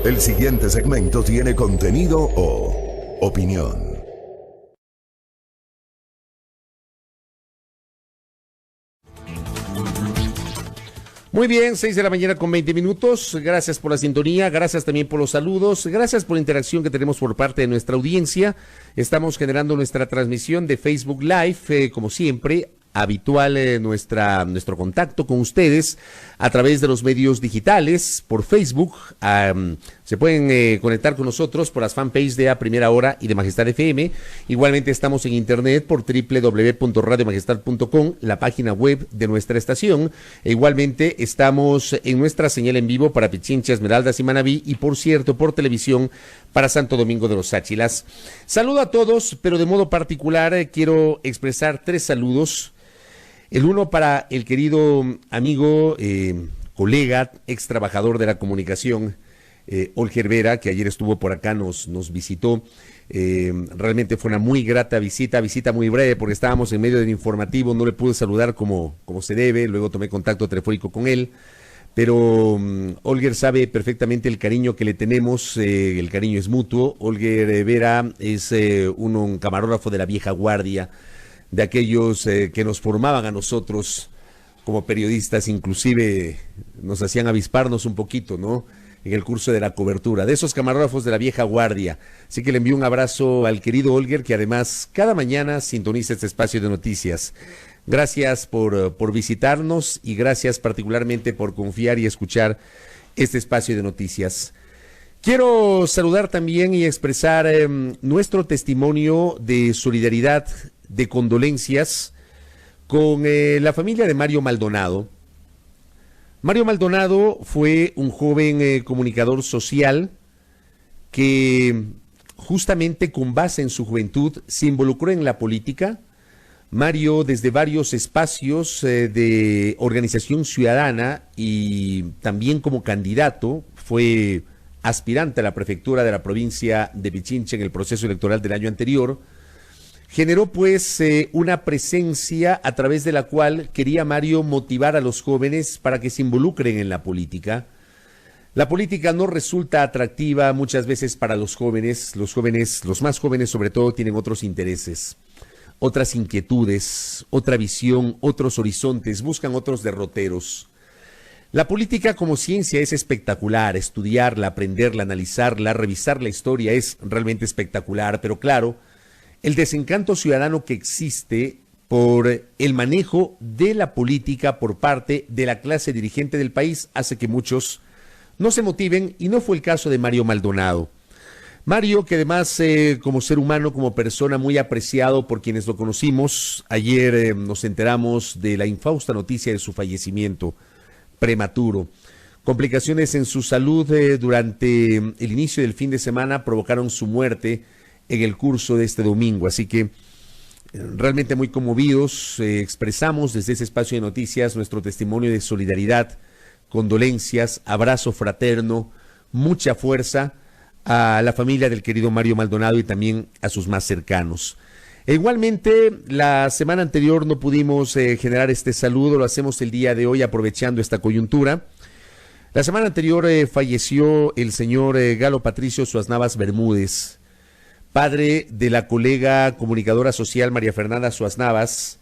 El siguiente segmento tiene contenido o opinión. Muy bien, 6 de la mañana con 20 minutos. Gracias por la sintonía, gracias también por los saludos, gracias por la interacción que tenemos por parte de nuestra audiencia. Estamos generando nuestra transmisión de Facebook Live, como siempre. Habitual nuestro contacto con ustedes a través de los medios digitales, por Facebook. Se pueden conectar con nosotros por las fanpages de A Primera Hora y de Majestad FM. Igualmente estamos en internet por www.radiomajestad.com, la página web de nuestra estación. E igualmente estamos en nuestra señal en vivo para Pichincha, Esmeraldas y Manabí, y por cierto por televisión para Santo Domingo de los Áchilas. Saludo a todos, pero de modo particular quiero expresar 3 saludos. El uno para el querido amigo, colega, ex trabajador de la comunicación, Olger Vera, que ayer estuvo por acá, nos visitó. Realmente fue una muy grata visita muy breve porque estábamos en medio del informativo, no le pude saludar como se debe, luego tomé contacto telefónico con él. Pero Olger sabe perfectamente el cariño que le tenemos, el cariño es mutuo. Olger Vera es un camarógrafo de la vieja guardia, de aquellos que nos formaban a nosotros como periodistas, inclusive nos hacían avisparnos un poquito, ¿no?, en el curso de la cobertura, de esos camarógrafos de la vieja guardia. Así que le envío un abrazo al querido Olger, que además cada mañana sintoniza este espacio de noticias. Gracias por visitarnos y gracias particularmente por confiar y escuchar este espacio de noticias. Quiero saludar también y expresar nuestro testimonio de solidaridad, de condolencias con la familia de Mario Maldonado. Mario Maldonado fue un joven comunicador social que justamente con base en su juventud se involucró en la política. Mario, desde varios espacios de organización ciudadana y también como candidato, fue aspirante a la prefectura de la provincia de Pichincha en el proceso electoral del año anterior. Generó pues una presencia a través de la cual quería Mario motivar a los jóvenes para que se involucren en la política. La política no resulta atractiva muchas veces para los jóvenes, los más jóvenes sobre todo, tienen otros intereses, otras inquietudes, otra visión, otros horizontes, buscan otros derroteros. La política como ciencia es espectacular, estudiarla, aprenderla, analizarla, revisar la historia es realmente espectacular, pero claro, el desencanto ciudadano que existe por el manejo de la política por parte de la clase dirigente del país hace que muchos no se motiven, y no fue el caso de Mario Maldonado. Mario, que además como ser humano, como persona muy apreciado por quienes lo conocimos, ayer nos enteramos de la infausta noticia de su fallecimiento prematuro. Complicaciones en su salud durante el inicio del fin de semana provocaron su muerte en el curso de este domingo, así que realmente muy conmovidos, expresamos desde ese espacio de noticias nuestro testimonio de solidaridad, condolencias, abrazo fraterno, mucha fuerza a la familia del querido Mario Maldonado y también a sus más cercanos. E igualmente, la semana anterior no pudimos generar este saludo, lo hacemos el día de hoy aprovechando esta coyuntura. La semana anterior falleció el señor Galo Patricio Suaznavas Bermúdez, padre de la colega comunicadora social María Fernanda Suaznavas,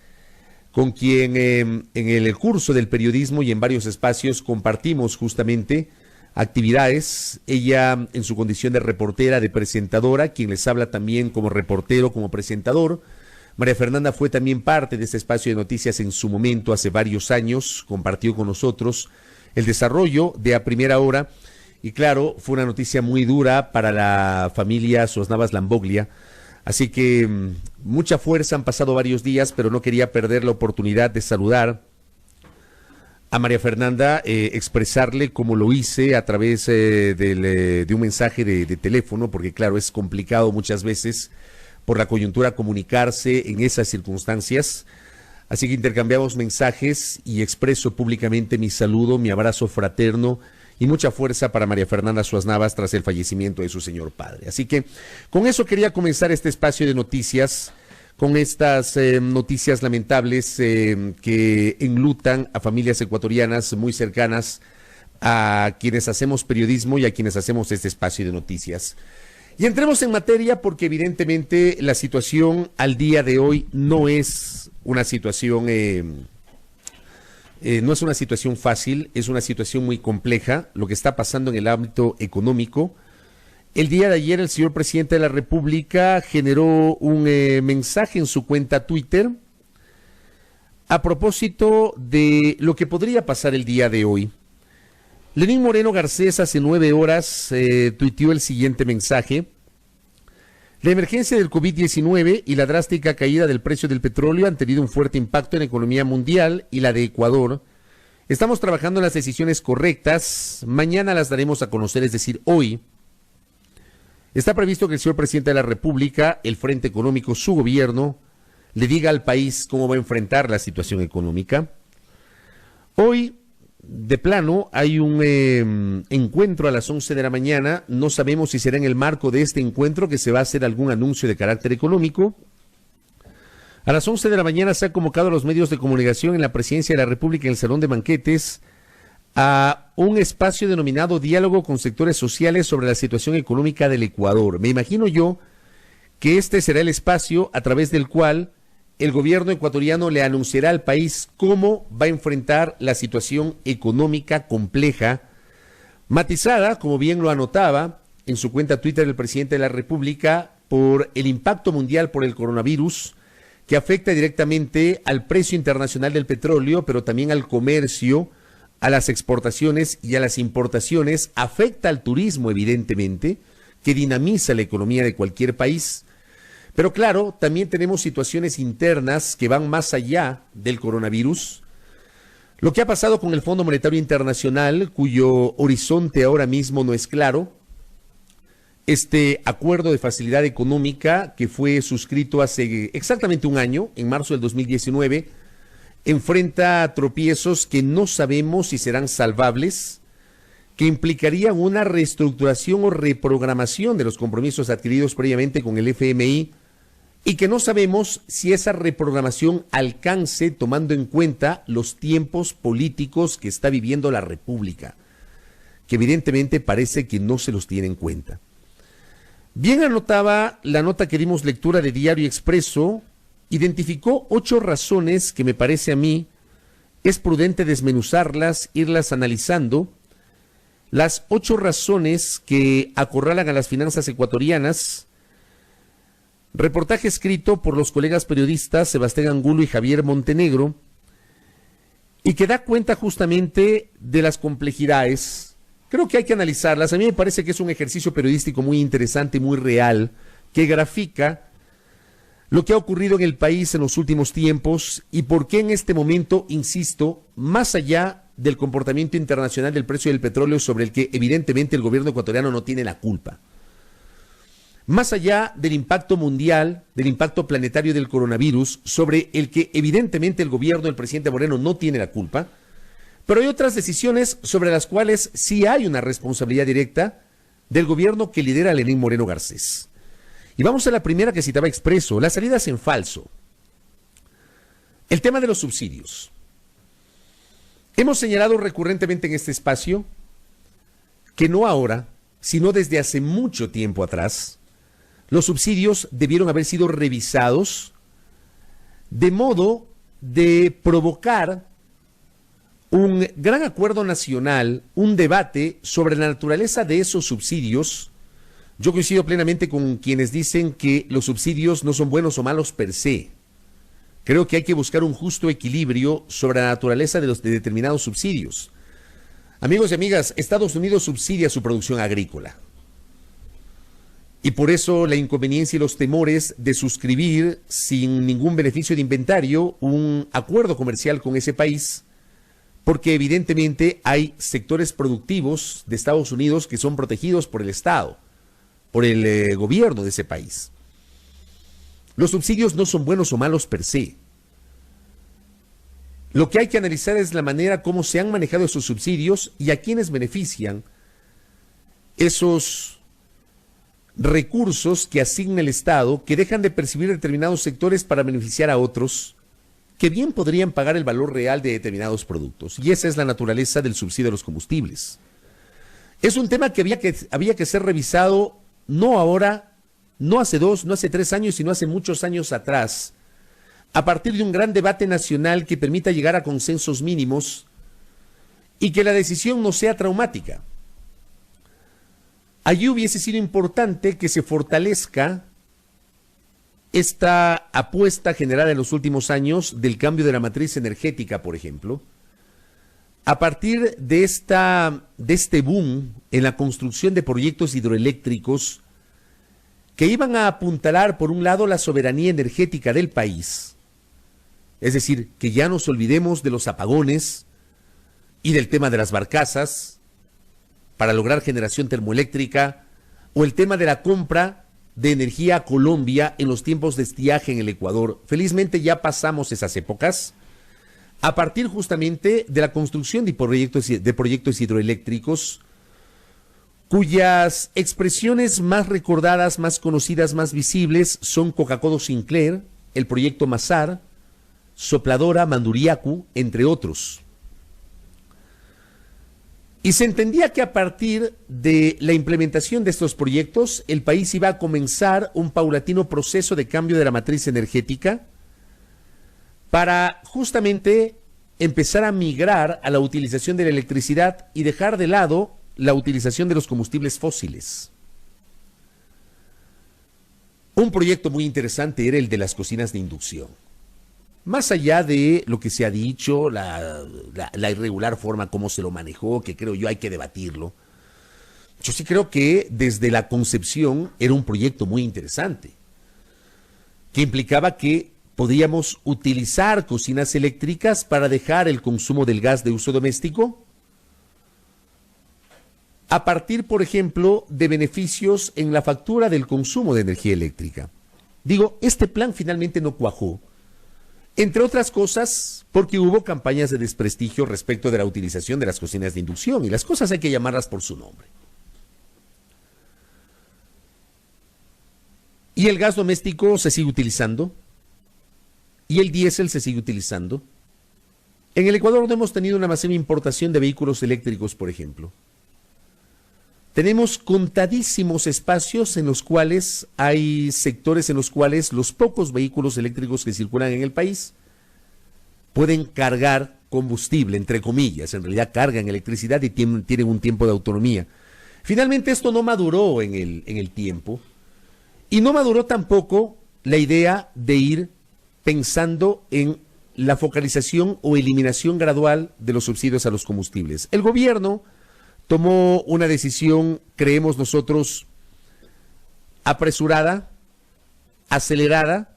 con quien en el curso del periodismo y en varios espacios compartimos justamente actividades. Ella en su condición de reportera, de presentadora, quien les habla también como reportero, como presentador. María Fernanda fue también parte de este espacio de noticias en su momento, hace varios años, compartió con nosotros el desarrollo de A Primera Hora. Y claro, fue una noticia muy dura para la familia Suaznavas Lamboglia, así que mucha fuerza, han pasado varios días, pero no quería perder la oportunidad de saludar a María Fernanda, expresarle como lo hice a través de un mensaje de teléfono, porque claro, es complicado muchas veces por la coyuntura comunicarse en esas circunstancias, así que intercambiamos mensajes y expreso públicamente mi saludo, mi abrazo fraterno y mucha fuerza para María Fernanda Suaznavas tras el fallecimiento de su señor padre. Así que con eso quería comenzar este espacio de noticias, con estas noticias lamentables que enlutan a familias ecuatorianas muy cercanas a quienes hacemos periodismo y a quienes hacemos este espacio de noticias. Y entremos en materia porque evidentemente la situación al día de hoy no es una situación fácil, es una situación muy compleja, lo que está pasando en el ámbito económico. El día de ayer el señor presidente de la República generó un mensaje en su cuenta Twitter a propósito de lo que podría pasar el día de hoy. Lenín Moreno Garcés hace 9 horas tuiteó el siguiente mensaje. La emergencia del COVID-19 y la drástica caída del precio del petróleo han tenido un fuerte impacto en la economía mundial y la de Ecuador. Estamos trabajando en las decisiones correctas. Mañana las daremos a conocer, es decir, hoy. Está previsto que el señor presidente de la República, el Frente Económico, su gobierno, le diga al país cómo va a enfrentar la situación económica. Hoy, de plano, hay un encuentro a las 11 de la mañana. No sabemos si será en el marco de este encuentro que se va a hacer algún anuncio de carácter económico. A las 11 de la mañana se ha convocado a los medios de comunicación en la Presidencia de la República en el Salón de Banquetes a un espacio denominado Diálogo con Sectores Sociales sobre la situación económica del Ecuador. Me imagino yo que este será el espacio a través del cual el gobierno ecuatoriano le anunciará al país cómo va a enfrentar la situación económica compleja, matizada, como bien lo anotaba en su cuenta Twitter el presidente de la República, por el impacto mundial por el coronavirus, que afecta directamente al precio internacional del petróleo, pero también al comercio, a las exportaciones y a las importaciones, afecta al turismo, evidentemente, que dinamiza la economía de cualquier país. Pero claro, también tenemos situaciones internas que van más allá del coronavirus. Lo que ha pasado con el Fondo Monetario Internacional, cuyo horizonte ahora mismo no es claro. Este acuerdo de facilidad económica que fue suscrito hace exactamente un año, en marzo del 2019, enfrenta tropiezos que no sabemos si serán salvables, que implicarían una reestructuración o reprogramación de los compromisos adquiridos previamente con el FMI, y que no sabemos si esa reprogramación alcance tomando en cuenta los tiempos políticos que está viviendo la República, que evidentemente parece que no se los tiene en cuenta. Bien anotaba la nota que dimos lectura de Diario Expreso, identificó 8 razones que me parece a mí es prudente desmenuzarlas, irlas analizando, las 8 razones que acorralan a las finanzas ecuatorianas. Reportaje escrito por los colegas periodistas Sebastián Angulo y Javier Montenegro, y que da cuenta justamente de las complejidades. Creo que hay que analizarlas. A mí me parece que es un ejercicio periodístico muy interesante y muy real, que grafica lo que ha ocurrido en el país en los últimos tiempos y por qué en este momento, insisto, más allá del comportamiento internacional del precio del petróleo, sobre el que evidentemente el gobierno ecuatoriano no tiene la culpa, más allá del impacto mundial, del impacto planetario del coronavirus, sobre el que evidentemente el gobierno del presidente Moreno no tiene la culpa, pero hay otras decisiones sobre las cuales sí hay una responsabilidad directa del gobierno que lidera Lenín Moreno Garcés. Y vamos a la primera que citaba Expreso, las salidas en falso. El tema de los subsidios. Hemos señalado recurrentemente en este espacio que no ahora, sino desde hace mucho tiempo atrás, los subsidios debieron haber sido revisados de modo de provocar un gran acuerdo nacional, un debate sobre la naturaleza de esos subsidios. Yo coincido plenamente con quienes dicen que los subsidios no son buenos o malos per se. Creo que hay que buscar un justo equilibrio sobre la naturaleza de determinados subsidios. Amigos y amigas, Estados Unidos subsidia su producción agrícola. Y por eso la inconveniencia y los temores de suscribir sin ningún beneficio de inventario un acuerdo comercial con ese país, porque evidentemente hay sectores productivos de Estados Unidos que son protegidos por el Estado, por el gobierno de ese país. Los subsidios no son buenos o malos per se. Lo que hay que analizar es la manera como se han manejado esos subsidios y a quiénes benefician esos recursos que asigna el Estado, que dejan de percibir determinados sectores para beneficiar a otros, que bien podrían pagar el valor real de determinados productos. Y esa es la naturaleza del subsidio a los combustibles. Es un tema que había que ser revisado no ahora, no hace 2, no hace 3 años, sino hace muchos años atrás, a partir de un gran debate nacional que permita llegar a consensos mínimos y que la decisión no sea traumática. Allí hubiese sido importante que se fortalezca esta apuesta generada en los últimos años del cambio de la matriz energética, por ejemplo, a partir de este boom en la construcción de proyectos hidroeléctricos que iban a apuntalar, por un lado, la soberanía energética del país, es decir, que ya nos olvidemos de los apagones y del tema de las barcazas para lograr generación termoeléctrica, o el tema de la compra de energía a Colombia en los tiempos de estiaje en el Ecuador. Felizmente ya pasamos esas épocas, a partir justamente de la construcción de proyectos hidroeléctricos, cuyas expresiones más recordadas, más conocidas, más visibles son Coca-Cola Sinclair, el proyecto Mazar, Sopladora, Manduriacu, entre otros. Y se entendía que a partir de la implementación de estos proyectos, el país iba a comenzar un paulatino proceso de cambio de la matriz energética para justamente empezar a migrar a la utilización de la electricidad y dejar de lado la utilización de los combustibles fósiles. Un proyecto muy interesante era el de las cocinas de inducción. Más allá de lo que se ha dicho, la irregular forma como se lo manejó, que creo yo hay que debatirlo, yo sí creo que desde la concepción era un proyecto muy interesante, que implicaba que podíamos utilizar cocinas eléctricas para dejar el consumo del gas de uso doméstico, a partir, por ejemplo, de beneficios en la factura del consumo de energía eléctrica. Digo, este plan finalmente no cuajó, entre otras cosas, porque hubo campañas de desprestigio respecto de la utilización de las cocinas de inducción, y las cosas hay que llamarlas por su nombre. Y el gas doméstico se sigue utilizando, y el diésel se sigue utilizando. En el Ecuador no hemos tenido una masiva importación de vehículos eléctricos, por ejemplo. Tenemos contadísimos espacios en los cuales hay sectores en los cuales los pocos vehículos eléctricos que circulan en el país pueden cargar combustible, entre comillas. En realidad cargan electricidad y tienen un tiempo de autonomía. Finalmente esto no maduró en el tiempo, y no maduró tampoco la idea de ir pensando en la focalización o eliminación gradual de los subsidios a los combustibles. El gobierno tomó una decisión, creemos nosotros, apresurada, acelerada,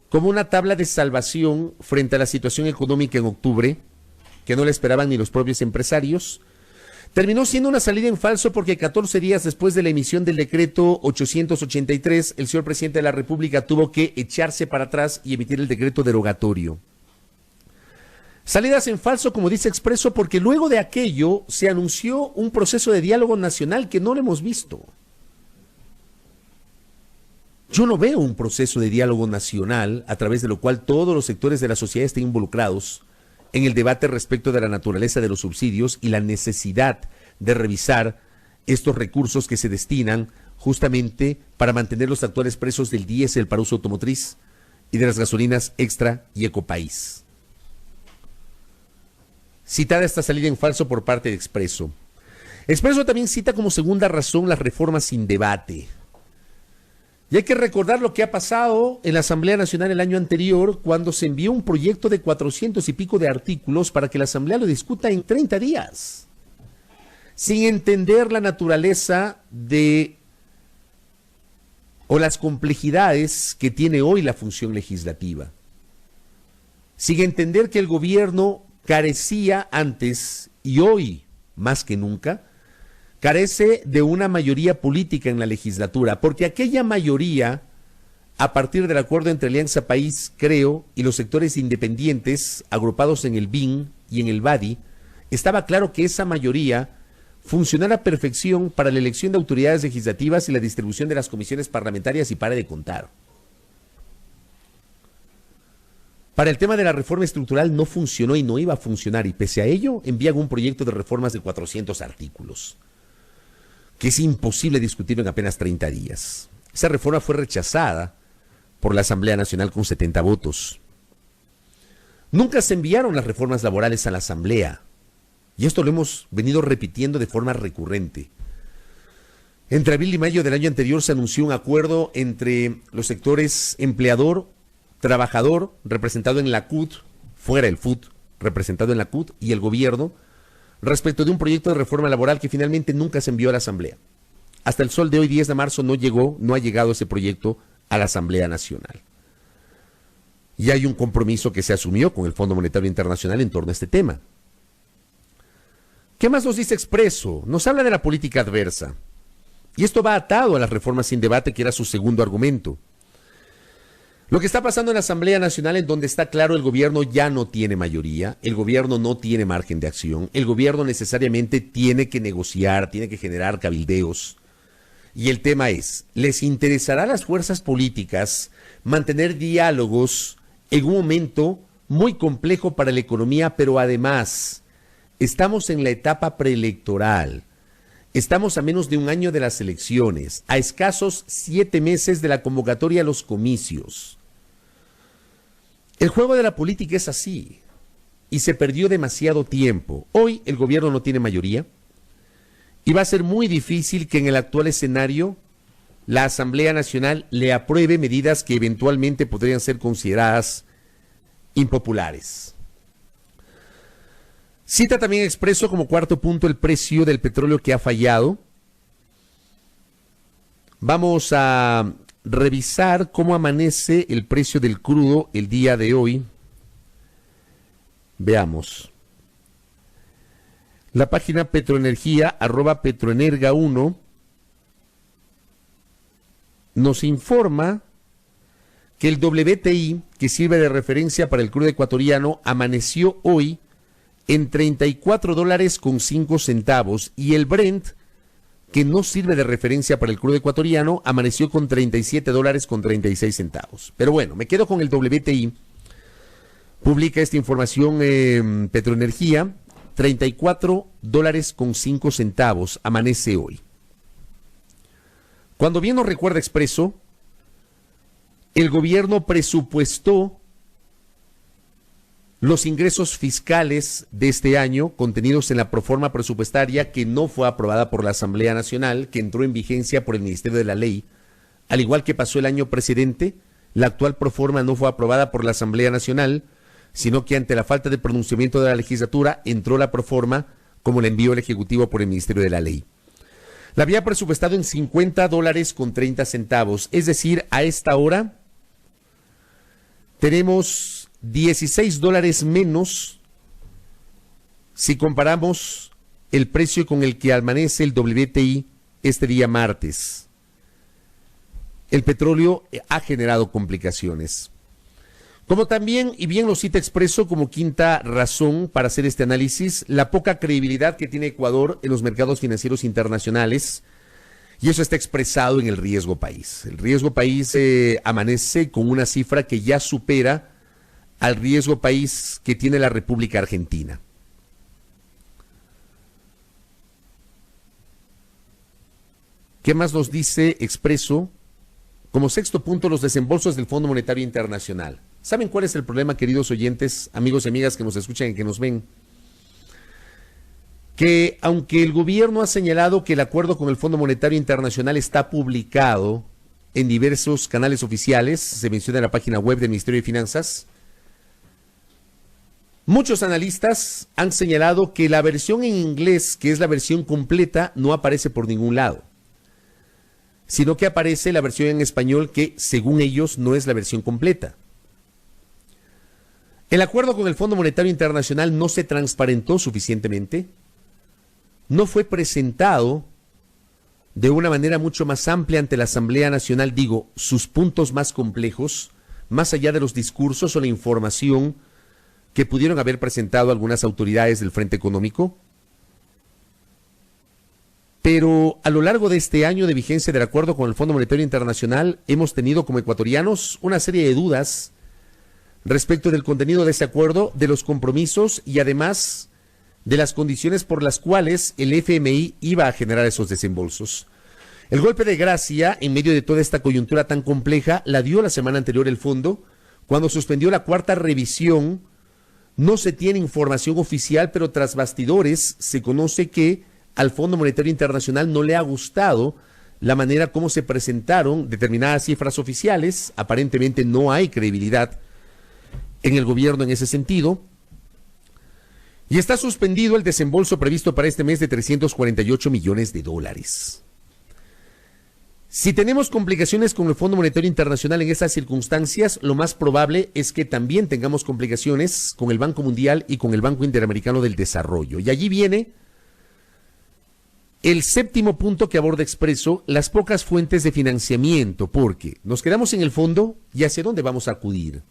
como una tabla de salvación frente a la situación económica en octubre, que no la esperaban ni los propios empresarios. Terminó siendo una salida en falso porque 14 días después de la emisión del decreto 883, el señor presidente de la República tuvo que echarse para atrás y emitir el decreto derogatorio. Salidas en falso, como dice Expreso, porque luego de aquello se anunció un proceso de diálogo nacional que no lo hemos visto. Yo no veo un proceso de diálogo nacional a través de lo cual todos los sectores de la sociedad estén involucrados en el debate respecto de la naturaleza de los subsidios y la necesidad de revisar estos recursos que se destinan justamente para mantener los actuales precios del diésel para uso automotriz y de las gasolinas Extra y Ecopaís. Citada esta salida en falso por parte de Expreso. Expreso también cita como segunda razón las reformas sin debate. Y hay que recordar lo que ha pasado en la Asamblea Nacional el año anterior, cuando se envió un proyecto de 400 y pico de artículos para que la Asamblea lo discuta en 30 días, sin entender la naturaleza o las complejidades que tiene hoy la función legislativa, sin entender que el gobierno carecía antes y hoy más que nunca carece de una mayoría política en la legislatura, porque aquella mayoría, a partir del acuerdo entre Alianza País, Creo, y los sectores independientes agrupados en el BIN y en el BADI, estaba claro que esa mayoría funcionara a perfección para la elección de autoridades legislativas y la distribución de las comisiones parlamentarias, y pare de contar. Para el tema de la reforma estructural no funcionó y no iba a funcionar, y pese a ello envían un proyecto de reformas de 400 artículos, que es imposible discutirlo en apenas 30 días. Esa reforma fue rechazada por la Asamblea Nacional con 70 votos. Nunca se enviaron las reformas laborales a la Asamblea, y esto lo hemos venido repitiendo de forma recurrente. Entre abril y mayo del año anterior se anunció un acuerdo entre los sectores empleador, trabajador, representado en la CUT, fuera el FUT, representado en la CUT, y el gobierno, respecto de un proyecto de reforma laboral que finalmente nunca se envió a la Asamblea. Hasta el sol de hoy, 10 de marzo, no ha llegado ese proyecto a la Asamblea Nacional. Y hay un compromiso que se asumió con el Fondo Monetario Internacional en torno a este tema. ¿Qué más nos dice Expreso? Nos habla de la política adversa. Y esto va atado a las reformas sin debate, que era su segundo argumento. Lo que está pasando en la Asamblea Nacional, en donde está claro el gobierno ya no tiene mayoría, el gobierno no tiene margen de acción, el gobierno necesariamente tiene que negociar, tiene que generar cabildeos. Y el tema es, ¿les interesará a las fuerzas políticas mantener diálogos en un momento muy complejo para la economía, pero además estamos en la etapa preelectoral? Estamos a menos de un año de las elecciones, a escasos 7 meses de la convocatoria a los comicios. El juego de la política es así, y se perdió demasiado tiempo. Hoy el gobierno no tiene mayoría, y va a ser muy difícil que en el actual escenario la Asamblea Nacional le apruebe medidas que eventualmente podrían ser consideradas impopulares. Cita también Expreso como cuarto punto el precio del petróleo que ha fallado. Vamos a revisar cómo amanece el precio del crudo el día de hoy. Veamos. La página Petroenergía, @Petroenerga1, nos informa que el WTI, que sirve de referencia para el crudo ecuatoriano, amaneció hoy en $34.05, y el Brent, que no sirve de referencia para el crudo ecuatoriano, amaneció con $37.36. Pero bueno, me quedo con el WTI. Publica esta información Petroenergía, $34.05 amanece hoy. Cuando bien nos recuerda Expreso, el gobierno presupuestó los ingresos fiscales de este año contenidos en la proforma presupuestaria que no fue aprobada por la Asamblea Nacional, que entró en vigencia por el Ministerio de la Ley. Al igual que pasó el año precedente, la actual proforma no fue aprobada por la Asamblea Nacional, sino que ante la falta de pronunciamiento de la legislatura entró la proforma como la envió el Ejecutivo por el Ministerio de la Ley. La había presupuestado en $50.30, es decir, a esta hora tenemos $16 menos si comparamos el precio con el que amanece el WTI este día martes. El petróleo ha generado complicaciones. Como también, y bien lo cita Expreso como quinta razón para hacer este análisis, la poca credibilidad que tiene Ecuador en los mercados financieros internacionales, y eso está expresado en el riesgo país. El riesgo país amanece con una cifra que ya supera al riesgo país que tiene la República Argentina. ¿Qué más nos dice Expreso? Como sexto punto, los desembolsos del Fondo Monetario Internacional. ¿Saben cuál es el problema, queridos oyentes, amigos y amigas que nos escuchan y que nos ven? Que aunque el gobierno ha señalado que el acuerdo con el Fondo Monetario Internacional está publicado en diversos canales oficiales, se menciona en la página web del Ministerio de Finanzas, muchos analistas han señalado que la versión en inglés, que es la versión completa, no aparece por ningún lado, sino que aparece la versión en español que, según ellos, no es la versión completa. El acuerdo con el Fondo Monetario Internacional no se transparentó suficientemente, no fue presentado de una manera mucho más amplia ante la Asamblea Nacional, digo, sus puntos más complejos, más allá de los discursos o la información que pudieron haber presentado algunas autoridades del Frente Económico. Pero a lo largo de este año de vigencia del acuerdo con el Fondo Monetario Internacional, hemos tenido como ecuatorianos una serie de dudas respecto del contenido de este acuerdo, de los compromisos y además de las condiciones por las cuales el FMI iba a generar esos desembolsos. El golpe de gracia en medio de toda esta coyuntura tan compleja la dio la semana anterior el fondo cuando suspendió la cuarta revisión. No se tiene información oficial, pero tras bastidores se conoce que al Fondo Monetario Internacional no le ha gustado la manera como se presentaron determinadas cifras oficiales. Aparentemente no hay credibilidad en el gobierno en ese sentido. Y está suspendido el desembolso previsto para este mes de 348 millones de dólares. Si tenemos complicaciones con el Fondo Monetario Internacional en estas circunstancias, lo más probable es que también tengamos complicaciones con el Banco Mundial y con el Banco Interamericano del Desarrollo. Y allí viene el séptimo punto que aborda Expreso, las pocas fuentes de financiamiento, porque nos quedamos en el fondo y hacia dónde vamos a acudir.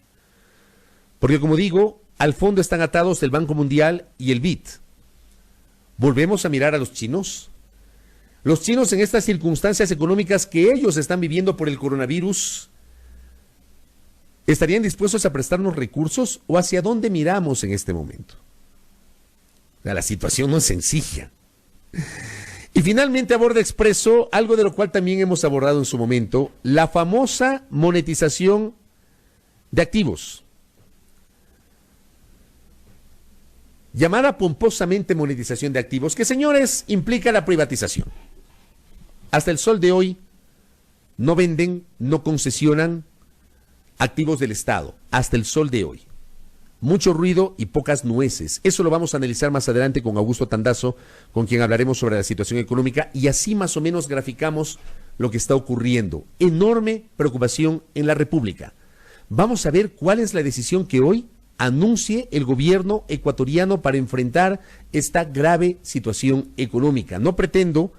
Porque como digo, al fondo están atados el Banco Mundial y el BID. ¿Volvemos a mirar a los chinos? Los chinos en estas circunstancias económicas que ellos están viviendo por el coronavirus, ¿estarían dispuestos a prestarnos recursos o hacia dónde miramos en este momento? La situación no es sencilla. Y finalmente aborda Expreso algo de lo cual también hemos abordado en su momento, la famosa monetización de activos. Llamada pomposamente monetización de activos, que señores, implica la privatización. Hasta el sol de hoy no venden, no concesionan activos del Estado, hasta el sol de hoy. Mucho ruido y pocas nueces. Eso lo vamos a analizar más adelante con Augusto Tandazo, con quien hablaremos sobre la situación económica, y así más o menos graficamos lo que está ocurriendo. Enorme preocupación en la República. Vamos a ver cuál es la decisión que hoy anuncie el gobierno ecuatoriano para enfrentar esta grave situación económica. No pretendo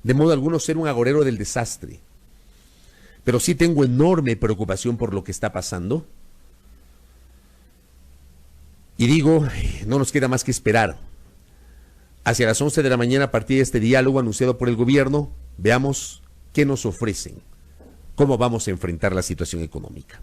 de modo alguno ser un agorero del desastre, pero sí tengo enorme preocupación por lo que está pasando. Y digo, no nos queda más que esperar. Hacia las 11 de la mañana, a partir de este diálogo anunciado por el gobierno, veamos qué nos ofrecen, cómo vamos a enfrentar la situación económica.